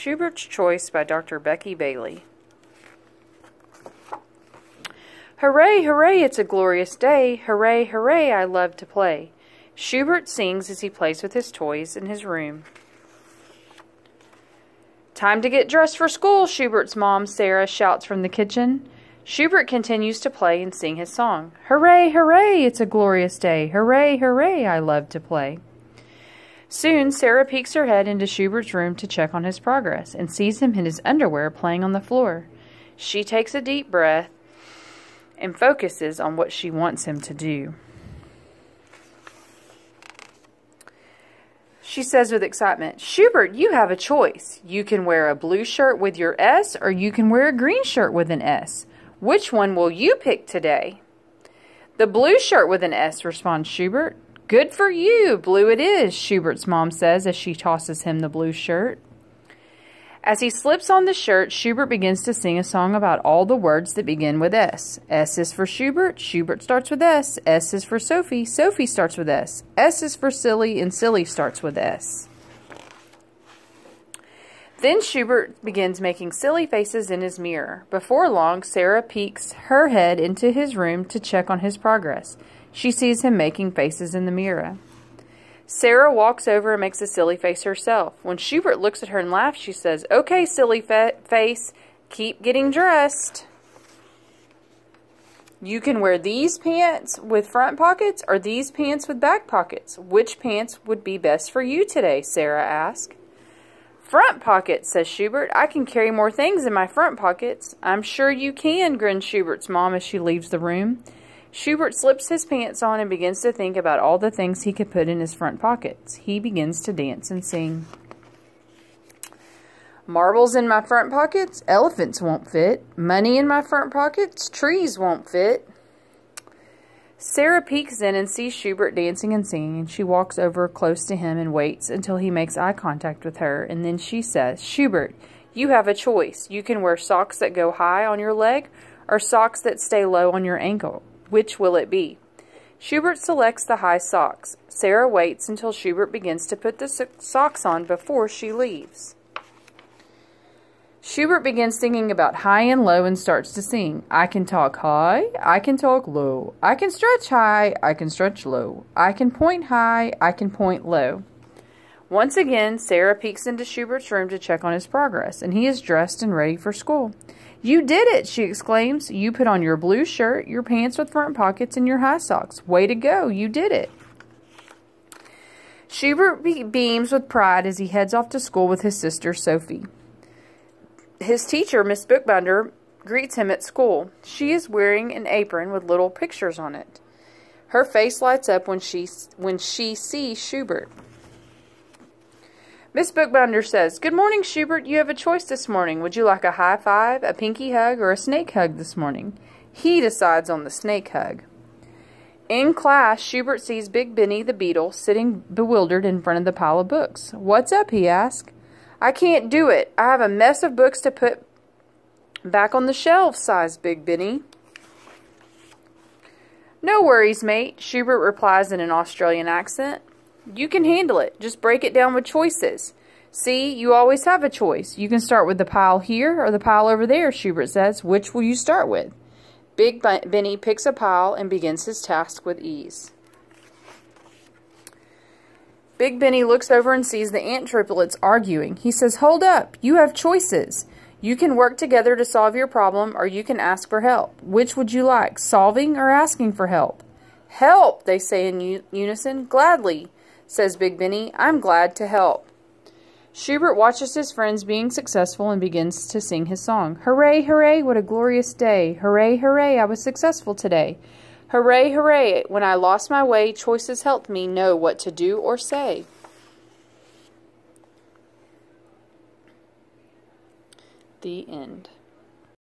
Schubert's Choice by Dr. Becky Bailey. Hooray, hooray, it's a glorious day. Hooray, hooray, I love to play. Shubert sings as he plays with his toys in his room. Time to get dressed for school, Schubert's mom, Sarah, shouts from the kitchen. Shubert continues to play and sing his song. Hooray, hooray, it's a glorious day. Hooray, hooray, I love to play. Soon, Sarah peeks her head into Schubert's room to check on his progress and sees him in his underwear playing on the floor. She takes a deep breath and focuses on what she wants him to do. She says with excitement, Shubert, you have a choice. You can wear a blue shirt with your S, or you can wear a green shirt with an S. Which one will you pick today? The blue shirt with an S, responds Shubert. Good for you, blue it is, Schubert's mom says as she tosses him the blue shirt. As he slips on the shirt, Shubert begins to sing a song about all the words that begin with S. S is for Shubert. Shubert starts with S. S is for Sophie. Sophie starts with S. S is for Silly, and Silly starts with S. Then Shubert begins making silly faces in his mirror. Before long, Sarah peeks her head into his room to check on his progress. She sees him making faces in the mirror. Sarah walks over and makes a silly face herself. When Shubert looks at her and laughs, she says, Okay, silly face, keep getting dressed. You can wear these pants with front pockets or these pants with back pockets. Which pants would be best for you today? Sarah asked. Front pockets, says Shubert. I can carry more things in my front pockets. I'm sure you can, grins Schubert's mom as she leaves the room. Shubert slips his pants on and begins to think about all the things he could put in his front pockets. He begins to dance and sing. Marbles in my front pockets, elephants won't fit. Money in my front pockets, trees won't fit. Sarah peeks in and sees Shubert dancing and singing. She walks over close to him and waits until he makes eye contact with her. And then she says, Shubert, you have a choice. You can wear socks that go high on your leg or socks that stay low on your ankle. Which will it be? Shubert selects the high socks. Sarah waits until Shubert begins to put the socks on before she leaves. Shubert begins singing about high and low and starts to sing. I can talk high, I can talk low. I can stretch high, I can stretch low. I can point high, I can point low. Once again, Sarah peeks into Schubert's room to check on his progress, and he is dressed and ready for school. You did it, she exclaims. You put on your blue shirt, your pants with front pockets, and your high socks. Way to go, you did it. Shubert beams with pride as he heads off to school with his sister, Sophie. His teacher, Miss Bookbinder, greets him at school. She is wearing an apron with little pictures on it. Her face lights up when she sees Shubert. Miss Bookbinder says, Good morning, Shubert. You have a choice this morning. Would you like a high five, a pinky hug, or a snake hug this morning? He decides on the snake hug. In class, Shubert sees Big Benny the beetle sitting bewildered in front of the pile of books. What's up, he asks. I can't do it. I have a mess of books to put back on the shelves, sighs Big Benny. No worries, mate, Shubert replies in an Australian accent. You can handle it. Just break it down with choices. See, you always have a choice. You can start with the pile here or the pile over there, Shubert says. Which will you start with? Big Benny picks a pile and begins his task with ease. Big Benny looks over and sees the ant triplets arguing. He says, Hold up. You have choices. You can work together to solve your problem, or you can ask for help. Which would you like, solving or asking for help? Help, they say in unison. Gladly, says Big Benny. I'm glad to help. Shubert watches his friends being successful and begins to sing his song. Hooray, hooray, what a glorious day. Hooray, hooray, I was successful today. Hooray, hooray, when I lost my way, choices helped me know what to do or say. The end.